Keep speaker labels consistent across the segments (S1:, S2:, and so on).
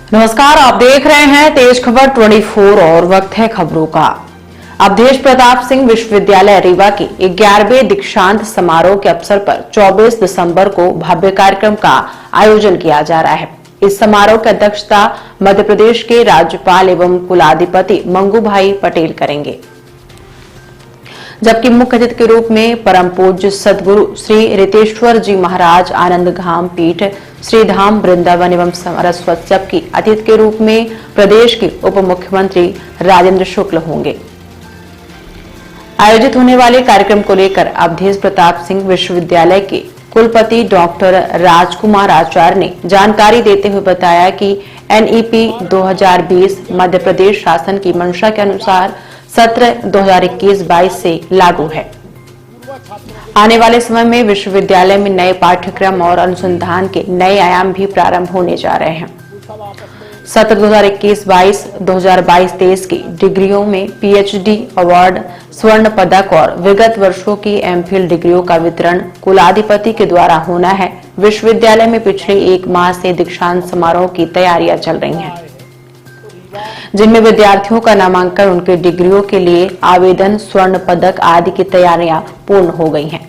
S1: नमस्कार, आप देख रहे हैं तेज खबर 24 और वक्त है खबरों का। अवधेश प्रताप सिंह विश्वविद्यालय रीवा के 11वें दीक्षांत समारोह के अवसर पर 24 दिसंबर को भव्य कार्यक्रम का आयोजन किया जा रहा है। इस समारोह की अध्यक्षता मध्य प्रदेश के राज्यपाल एवं कुलाधिपति मंगू भाई पटेल करेंगे, जबकि मुख्य अतिथि के रूप में परम पूज्य सदगुरु श्री रितेश्वर जी महाराज आनंद धाम पीठ श्री धाम वृंदावन एवं सरस्वत, जबकि अतिथि के रूप में प्रदेश के उप मुख्यमंत्री राजेंद्र शुक्ल होंगे। आयोजित होने वाले कार्यक्रम को लेकर अवधेश प्रताप सिंह विश्वविद्यालय के कुलपति डॉक्टर राजकुमार आचार्य ने जानकारी देते हुए बताया कि एनईपी 2020 मध्य प्रदेश शासन की मंशा के अनुसार सत्र 2021-22 से लागू है। आने वाले समय में विश्वविद्यालय में नए पाठ्यक्रम और अनुसंधान के नए आयाम भी प्रारंभ होने जा रहे हैं। सत्र 2021-22, 2022-23 की डिग्रियों में पीएचडी अवार्ड, स्वर्ण पदक और विगत वर्षों की एमफिल डिग्रियों का वितरण कुलाधिपति के द्वारा होना है। विश्वविद्यालय में पिछले 1 माह से दीक्षांत समारोह की तैयारियां चल रही हैं, जिनमें विद्यार्थियों का नामांकन, उनके डिग्रियों के लिए आवेदन, स्वर्ण पदक आदि की तैयारियां पूर्ण हो गई हैं।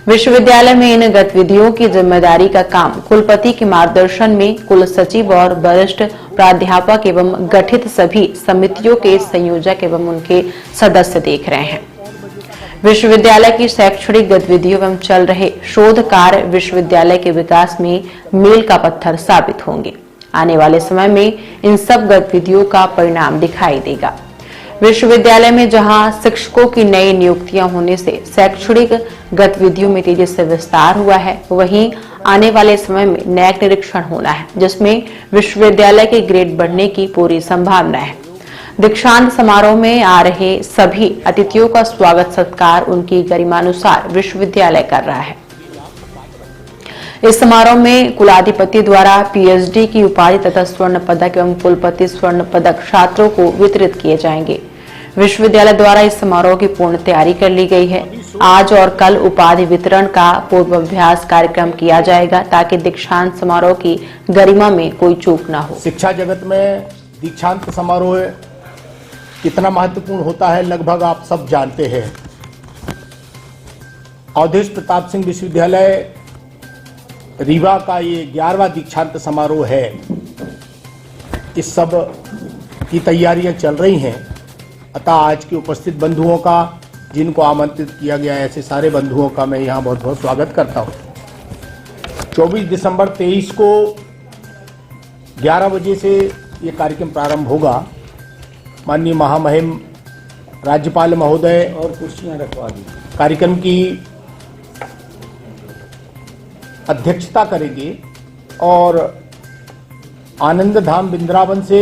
S1: विश्वविद्यालय में इन गतिविधियों की जिम्मेदारी का काम कुलपति के मार्गदर्शन में कुल सचिव और वरिष्ठ प्राध्यापक एवं गठित सभी समितियों के संयोजक एवं उनके सदस्य देख रहे हैं। विश्वविद्यालय की शैक्षणिक गतिविधियों एवं चल रहे शोध कार्य विश्वविद्यालय के विकास में मील का पत्थर साबित होंगे। आने वाले समय में इन सब गतिविधियों का परिणाम दिखाई देगा। विश्वविद्यालय में जहां शिक्षकों की नई नियुक्तियां होने से शैक्षणिक गतिविधियों में तेजी से विस्तार हुआ है, वहीं आने वाले समय में न्यायिक निरीक्षण होना है, जिसमें विश्वविद्यालय के ग्रेड बढ़ने की पूरी संभावना है। दीक्षांत समारोह में आ रहे सभी अतिथियों का स्वागत सत्कार उनकी गरिमानुसार विश्वविद्यालय कर रहा है। इस समारोह में कुलाधिपति द्वारा पीएचडी की उपाधि तथा स्वर्ण पदक एवं कुलपति स्वर्ण पदक छात्रों को वितरित किए जाएंगे। विश्वविद्यालय द्वारा इस समारोह की पूर्ण तैयारी कर ली गई है। आज और कल उपाधि वितरण का पूर्वाभ्यास कार्यक्रम किया जाएगा, ताकि दीक्षांत समारोह की गरिमा में कोई चूक न हो।
S2: शिक्षा जगत में दीक्षांत समारोह कितना महत्वपूर्ण होता है, लगभग आप सब जानते हैं। अवधेश प्रताप सिंह विश्वविद्यालय रीवा का ये 11वां दीक्षांत समारोह है। इस सब की तैयारियां चल रही हैं। अतः आज के उपस्थित बंधुओं का, जिनको आमंत्रित किया गया है, ऐसे सारे बंधुओं का मैं यहाँ बहुत बहुत स्वागत करता हूँ। 24 दिसंबर 23 को 11 बजे से ये कार्यक्रम प्रारंभ होगा। माननीय महामहिम राज्यपाल महोदय और कुर्सियाँ रखवा दी कार्यक्रम की अध्यक्षता करेंगे और आनंद धाम वृंदावन से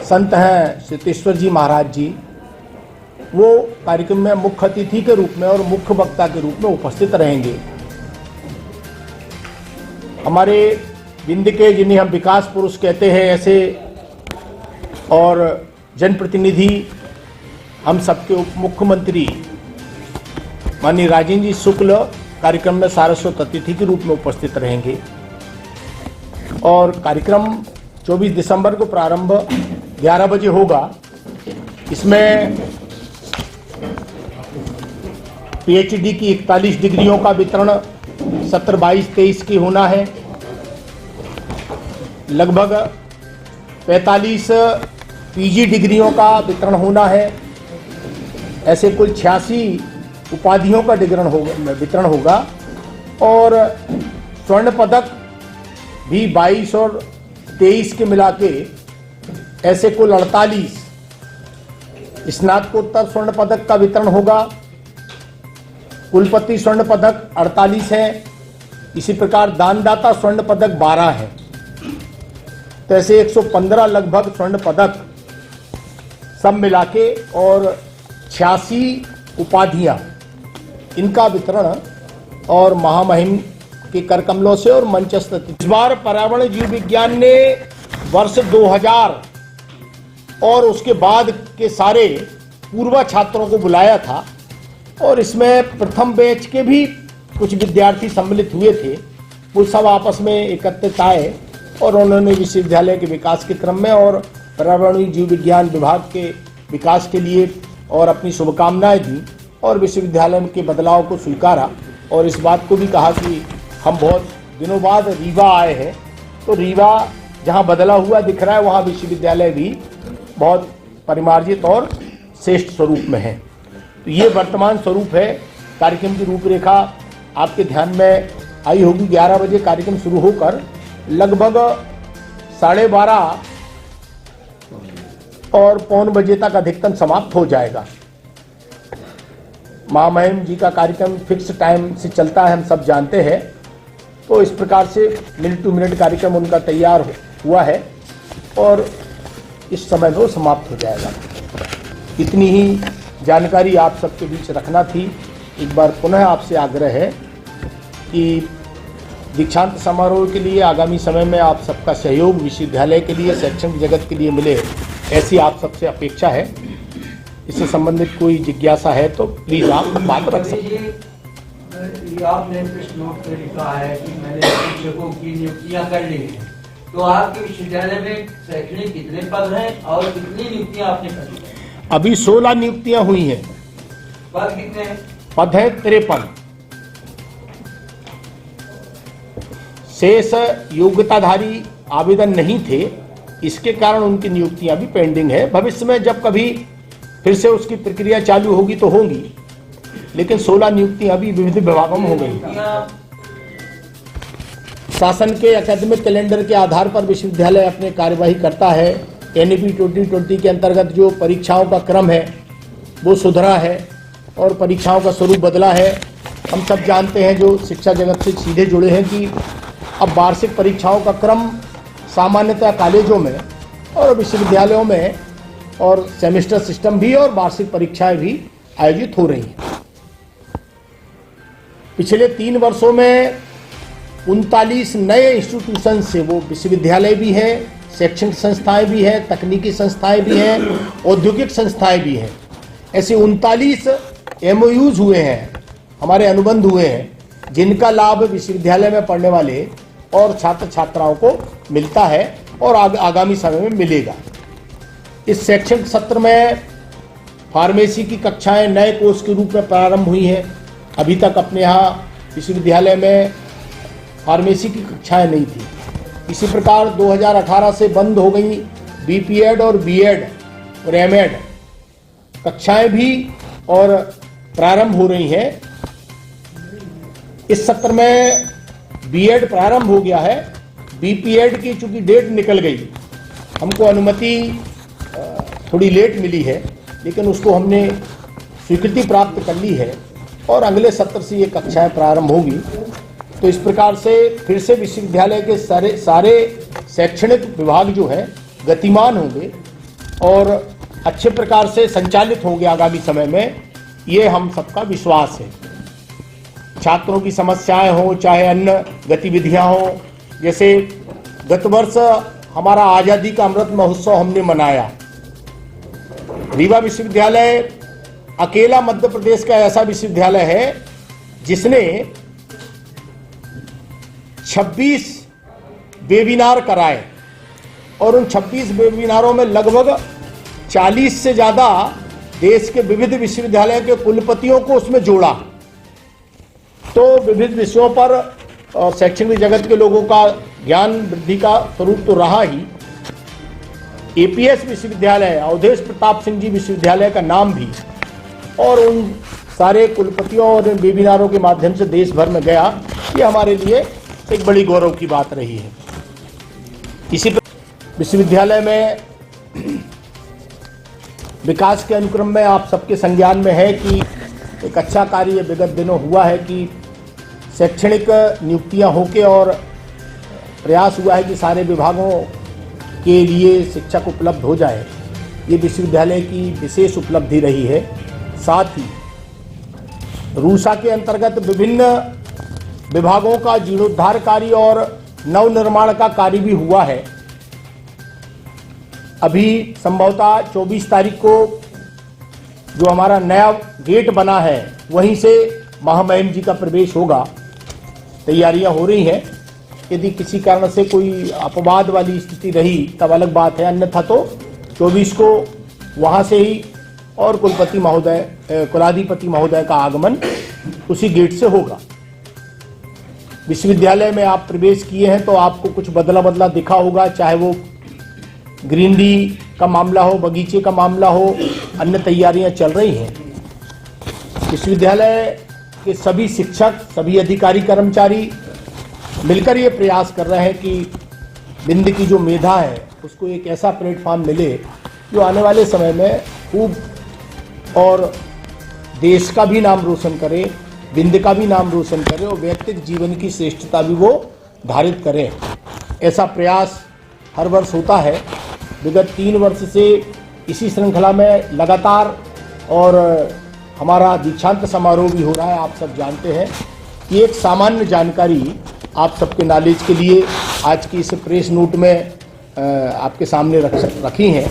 S2: संत हैं रितेश्वर जी महाराज जी, वो कार्यक्रम में मुख्य अतिथि के रूप में और मुख्य वक्ता के रूप में उपस्थित रहेंगे। हमारे बिंद के, जिन्हें हम विकास पुरुष कहते हैं, ऐसे और जनप्रतिनिधि, हम सबके उप मुख्यमंत्री माननीय राजेंद्र जी शुक्ल कार्यक्रम में सारस्वत अतिथि के रूप में उपस्थित रहेंगे। और कार्यक्रम 24 दिसंबर को प्रारंभ 11 बजे होगा। इसमें पीएचडी की 41 डिग्रियों का वितरण सत्र 22-23 की होना है। लगभग 45 पीजी डिग्रियों का वितरण होना है। ऐसे कुल 86 उपाधियों का वितरण होगा और स्वर्ण पदक भी 22 और 23 के मिला के ऐसे कुल 48 स्नातकोत्तर स्वर्ण पदक का वितरण होगा। कुलपति स्वर्ण पदक 48 है। इसी प्रकार दानदाता स्वर्ण पदक 12 है। तो ऐसे 115 लगभग स्वर्ण पदक सब मिला के और 86 उपाधियां, इनका वितरण और महामहिम के कर कमलों से और मंचस्थ। इस बार पर्यावरण जीव विज्ञान ने वर्ष 2000 और उसके बाद के सारे पूर्व छात्रों को बुलाया था और इसमें प्रथम बैच के भी कुछ विद्यार्थी सम्मिलित हुए थे। वो सब आपस में एकत्रित आए और उन्होंने विश्वविद्यालय के विकास के क्रम में और पर्यावरणीय जीव विज्ञान विभाग के विकास के लिए और अपनी शुभकामनाएं दी और विश्वविद्यालय के बदलाव को स्वीकारा और इस बात को भी कहा कि हम बहुत दिनों बाद रीवा आए हैं, तो रीवा जहां बदला हुआ दिख रहा है वहां विश्वविद्यालय भी बहुत परिमार्जित और श्रेष्ठ स्वरूप में है। तो ये वर्तमान स्वरूप है। कार्यक्रम की रूपरेखा आपके ध्यान में आई होगी। 11 बजे कार्यक्रम शुरू होकर लगभग 12:30 और पौन बजे तक अधिकतम समाप्त हो जाएगा। महामहिम जी का कार्यक्रम फिक्स टाइम से चलता है, हम सब जानते हैं। तो इस प्रकार से मिनट टू मिनट कार्यक्रम उनका तैयार हुआ है और इस समय में वो समाप्त हो जाएगा। इतनी ही जानकारी आप सबके बीच रखना थी। एक बार पुनः आपसे आग्रह है कि दीक्षांत समारोह के लिए आगामी समय में आप सबका सहयोग विश्वविद्यालय के लिए, शैक्षणिक जगत के लिए मिले, ऐसी आप सबसे अपेक्षा है। इससे संबंधित कोई जिज्ञासा है तो प्लीज आप बात रख सकते हैं।
S3: आपने प्रश्न नोट में लिखा है कि मैंने शिक्षकों की नियुक्तियां कर ली हैं, तो आपके विश्वविद्यालय में शैक्षणिक कितने पद हैं और कितनी नियुक्तियां आपने कर ली?
S2: अभी 16 नियुक्तियां हुई हैं।
S3: पद कितने हैं?
S2: पद है 53। शेष योग्यताधारी आवेदन नहीं थे, इसके कारण उनकी नियुक्तियां भी पेंडिंग है। भविष्य में जब कभी फिर से उसकी प्रक्रिया चालू होगी तो होगी, लेकिन 16 नियुक्तियां अभी विविध विभागों में हो गई। शासन के एकेडमिक कैलेंडर के आधार पर विश्वविद्यालय अपने कार्यवाही करता है। एनईपी 2020 के अंतर्गत जो परीक्षाओं का क्रम है वो सुधरा है और परीक्षाओं का स्वरूप बदला है। हम सब जानते हैं जो शिक्षा जगत से सीधे जुड़े हैं कि अब वार्षिक परीक्षाओं का क्रम सामान्यतः कॉलेजों में और विश्वविद्यालयों में और सेमेस्टर सिस्टम भी और वार्षिक परीक्षाएं भी आयोजित हो रही हैं। पिछले 3 वर्षों में 39 नए इंस्टीट्यूशन से, वो विश्वविद्यालय भी है, शैक्षणिक संस्थाएं भी हैं, तकनीकी संस्थाएं भी हैं, औद्योगिक संस्थाएं भी हैं, ऐसे 39 MOUs हुए हैं, हमारे अनुबंध हुए हैं, जिनका लाभ विश्वविद्यालय में पढ़ने वाले और छात्र छात्राओं को मिलता है और आगामी समय में मिलेगा। इस शैक्षणिक सत्र में फार्मेसी की कक्षाएं नए कोर्स के रूप में प्रारंभ हुई हैं। अभी तक अपने यहाँ विश्वविद्यालय में फार्मेसी की कक्षाएं नहीं थी। इसी प्रकार 2018 से बंद हो गई BPEd और BEd और MEd कक्षाएं भी और प्रारंभ हो रही हैं। इस सत्र में BEd प्रारंभ हो गया है। BPEd की चूंकि डेट निकल गई, हमको अनुमति थोड़ी लेट मिली है, लेकिन उसको हमने स्वीकृति प्राप्त कर ली है और अगले सत्र से ये कक्षाएं प्रारंभ होगी। तो इस प्रकार से फिर से विश्वविद्यालय के सारे शैक्षणिक विभाग जो है गतिमान होंगे और अच्छे प्रकार से संचालित होंगे आगामी समय में, ये हम सबका विश्वास है। छात्रों की समस्याएं हों चाहे अन्य गतिविधियां हों, जैसे गत वर्ष हमारा आज़ादी का अमृत महोत्सव हमने मनाया। रीवा विश्वविद्यालय अकेला मध्य प्रदेश का ऐसा विश्वविद्यालय है जिसने 26 वेबिनार कराए और उन 26 वेबिनारों में लगभग 40 से ज़्यादा देश के विविध विश्वविद्यालयों के कुलपतियों को उसमें जोड़ा। तो विविध विषयों पर शैक्षणिक जगत के लोगों का ज्ञान वृद्धि का स्वरूप तो रहा ही। APS विश्वविद्यालय, अवधेश प्रताप सिंह जी विश्वविद्यालय का नाम भी और उन सारे कुलपतियों और वेबिनारों के माध्यम से देश भर में गया। ये हमारे लिए एक बड़ी गौरव की बात रही है। इसी विश्वविद्यालय में विकास के अनुक्रम में आप सबके संज्ञान में है कि एक अच्छा कार्य विगत दिनों हुआ है कि शैक्षणिक नियुक्तियां होके और प्रयास हुआ है कि सारे विभागों के लिए शिक्षक उपलब्ध हो जाए। ये विश्वविद्यालय की विशेष उपलब्धि रही है। साथ ही रूसा के अंतर्गत विभिन्न विभागों का जीर्णोद्धार कार्य और नवनिर्माण का कार्य भी हुआ है। अभी संभवतः 24 तारीख को जो हमारा नया गेट बना है वहीं से महामहिम जी का प्रवेश होगा। तैयारियां हो रही हैं। यदि किसी कारण से कोई अपवाद वाली स्थिति रही तब अलग बात है, अन्यथा तो 24 को वहां से ही और कुलपति महोदय कुलाधिपति महोदय का आगमन उसी गेट से होगा। विश्वविद्यालय में आप प्रवेश किए हैं तो आपको कुछ बदला दिखा होगा, चाहे वो ग्रीनरी का मामला हो, बगीचे का मामला हो, अन्य तैयारियां चल रही हैं। विश्वविद्यालय के सभी शिक्षक, सभी अधिकारी कर्मचारी मिलकर ये प्रयास कर रहे हैं कि बिंद की जो मेधा है उसको एक ऐसा प्लेटफॉर्म मिले जो आने वाले समय में खूब और देश का भी नाम रोशन करे, बिंद का भी नाम रोशन करे और व्यक्तिगत जीवन की श्रेष्ठता भी वो धारित करें। ऐसा प्रयास हर वर्ष होता है। विगत 3 वर्ष से इसी श्रृंखला में लगातार और हमारा दीक्षांत समारोह भी हो रहा है। आप सब जानते हैं कि एक सामान्य जानकारी आप सबके नॉलेज के लिए आज की इस प्रेस नोट में आपके सामने रखी हैं।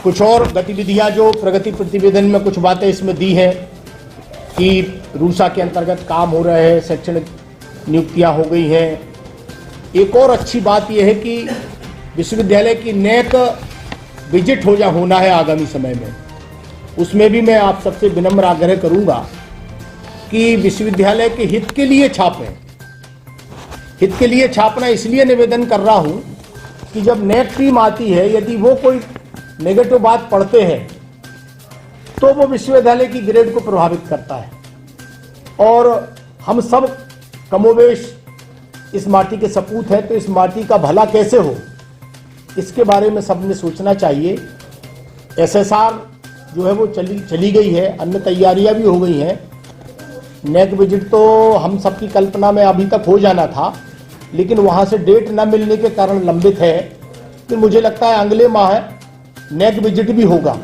S2: कुछ और गतिविधियां जो प्रगति प्रतिवेदन में कुछ बातें इसमें दी हैं कि रूसा के अंतर्गत काम हो रहे हैं, शैक्षणिक नियुक्तियां हो गई हैं। एक और अच्छी बात यह है कि विश्वविद्यालय की नेक विजिट होना है आगामी समय में। उसमें भी मैं आप सबसे विनम्र आग्रह करूंगा कि विश्वविद्यालय के हित के लिए छापें। हित के लिए छापना इसलिए निवेदन कर रहा हूं कि जब नेक टीम आती है, यदि वो कोई नेगेटिव बात पढ़ते हैं तो वो विश्वविद्यालय की ग्रेड को प्रभावित करता है और हम सब कमोवेश इस माटी के सपूत हैं, तो इस माटी का भला कैसे हो इसके बारे में सबने सोचना चाहिए। SSR जो है वो चली गई है, अन्य तैयारियां भी हो गई हैं। नेक विजिट तो हम सबकी कल्पना में अभी तक हो जाना था, लेकिन वहां से डेट न मिलने के कारण लंबित है। तो मुझे लगता है अगले माह नेक विजिट भी होगा।